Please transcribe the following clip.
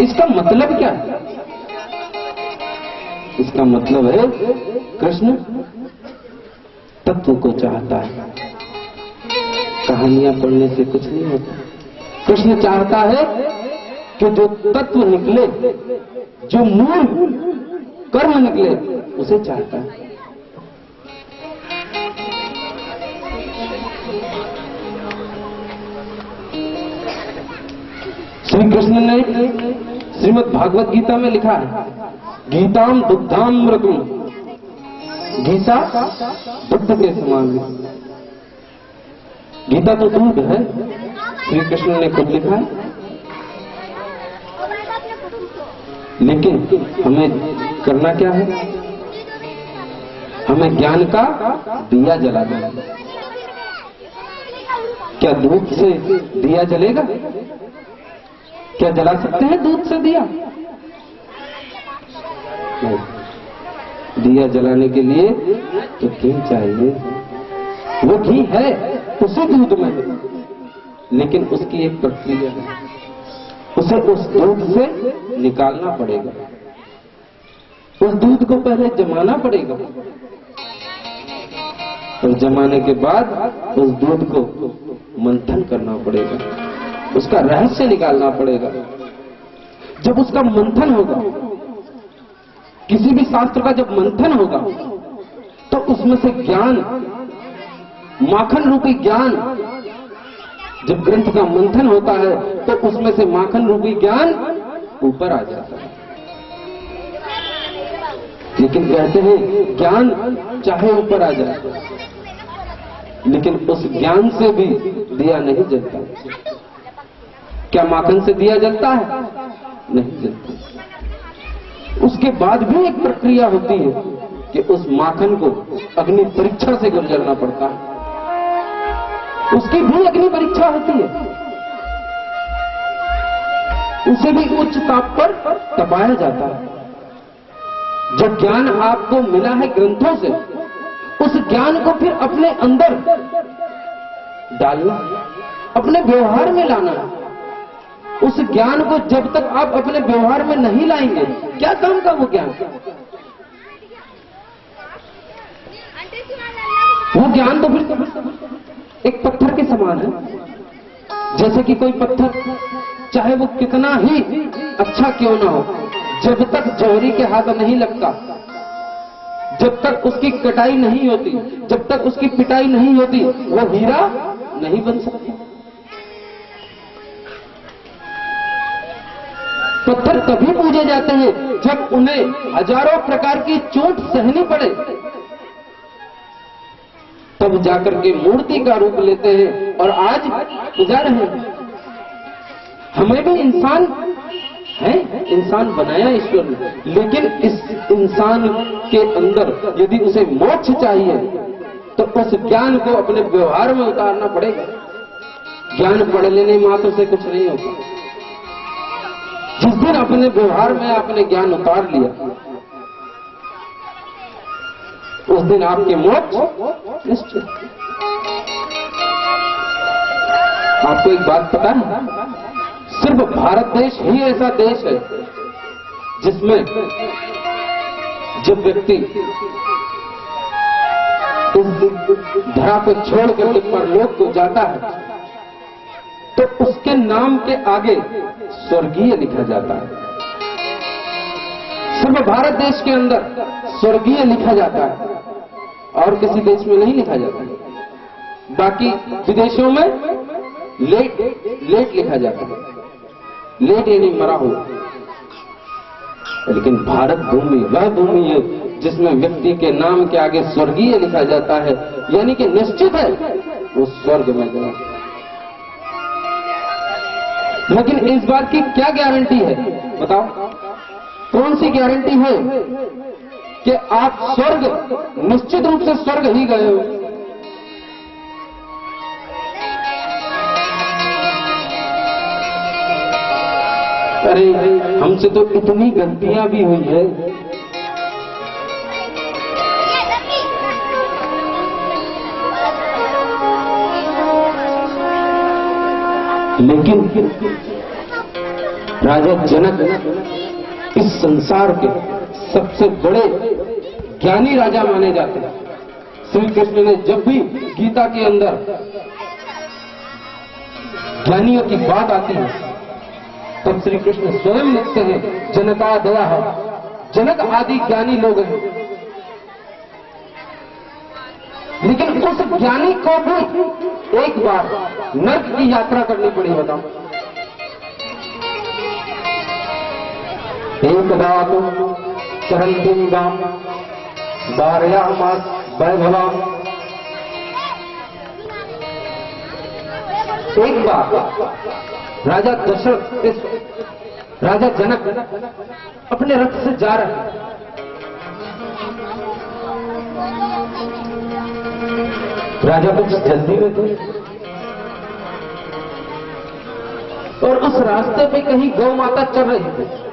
इसका मतलब क्या है? इसका मतलब है कृष्ण तत्व को चाहता है। कहानियां पढ़ने से कुछ नहीं होता। कृष्ण चाहता है कि जो तत्व निकले, जो मूल कर्म निकले, उसे चाहता है। श्री कृष्ण ने श्रीमद् भागवत गीता में लिखा है, गीताम दुग्धामृतम, गीता दुग्ध के समान है। गीता तो दूध है, श्री कृष्ण ने खुद लिखा है। लेकिन हमें करना क्या है? हमें ज्ञान का दिया जलाना है। क्या दूध से दिया जलेगा? क्या जला सकते हैं दूध से दिया? नहीं। दिया जलाने के लिए तो घी चाहिए। वो घी है उसी दूध में, लेकिन उसकी एक प्रक्रिया है। उसे उस दूध से निकालना पड़ेगा। उस दूध को पहले जमाना पड़ेगा, और जमाने के बाद उस दूध को मंथन करना पड़ेगा, उसका रहस्य निकालना पड़ेगा। जब उसका मंथन होगा, किसी भी शास्त्र का जब मंथन होगा, तो उसमें से ज्ञान, माखन रूपी ज्ञान, जब ग्रंथ का मंथन होता है तो उसमें से माखन रूपी ज्ञान ऊपर आ जाता है। लेकिन कहते हैं ज्ञान चाहे ऊपर आ जाए, लेकिन उस ज्ञान से भी दिया नहीं जलता। क्या माखन से दिया जलता है? नहीं जलता। उसके बाद भी एक प्रक्रिया होती है कि उस माखन को अग्नि परीक्षा से गुजरना पड़ता है। उसकी भी अग्नि परीक्षा होती है, उसे भी उच्च ताप पर तपाया जाता है। जो ज्ञान आपको मिला है ग्रंथों से, उस ज्ञान को फिर अपने अंदर डालना, अपने व्यवहार में लाना है। उस ज्ञान को जब तक आप अपने व्यवहार में नहीं लाएंगे, क्या काम का वो ज्ञान? वो ज्ञान तो फिर एक पत्थर के समान है। जैसे कि कोई पत्थर, चाहे वो कितना ही अच्छा क्यों ना हो, जब तक जौहरी के हाथ नहीं लगता, जब तक उसकी कटाई नहीं होती, जब तक उसकी पिटाई नहीं होती, वो हीरा नहीं बन सकता। पत्थर तभी पूजे जाते हैं जब उन्हें हजारों प्रकार की चोट सहनी पड़े, तब जाकर के मूर्ति का रूप लेते हैं और आज पूजा रहे हैं। हमें भी इंसान है, इंसान बनाया ईश्वर ने, लेकिन इस इंसान के अंदर यदि उसे मोक्ष चाहिए तो उस ज्ञान को अपने व्यवहार में उतारना पड़ेगा। ज्ञान पढ़ लेने मात्र से कुछ नहीं होता। जिस दिन अपने व्यवहार में आपने ज्ञान उतार लिया, उस दिन आपके मोक्ष निश्चित। आपको एक बात पता है, सिर्फ भारत देश ही ऐसा देश है जिसमें जब व्यक्ति इस धरा को छोड़ करके परलोक को जाता है तो उसके नाम के आगे स्वर्गीय लिखा जाता है। सिर्फ भारत देश के अंदर स्वर्गीय लिखा जाता है, और किसी देश में नहीं लिखा जाता। बाकी विदेशों में लेट लिखा जाता है, लेट यानी मरा हुआ। लेकिन भारत भूमि वह भूमि है जिसमें व्यक्ति के नाम के आगे स्वर्गीय लिखा जाता है, यानी कि निश्चित है वो स्वर्ग में गया। लेकिन इस बात की क्या गारंटी है बताओ? कौन सी गारंटी है कि आप स्वर्ग, निश्चित रूप से स्वर्ग ही गए हो? अरे हमसे तो इतनी गलतियां भी हुई है। राजा जनक इस संसार के सबसे बड़े ज्ञानी राजा माने जाते हैं। श्री कृष्ण ने जब भी गीता के अंदर ज्ञानियों की बात आती है तब श्री कृष्ण स्वयं लिखते हैं जनका दया है, जनक आदि ज्ञानी लोग हैं। लेकिन उस ज्ञानी को भी एक बार नर्क की यात्रा करनी पड़ी। बताओ, एकदा चरंतीं गाम वारयामास वैभवाम। एक बार राजा दशरथ, राजा जनक अपने रथ से जा रहे हैं। राजा कुछ जल्दी में थे और उस रास्ते पे कहीं गौ माता चल रही थी।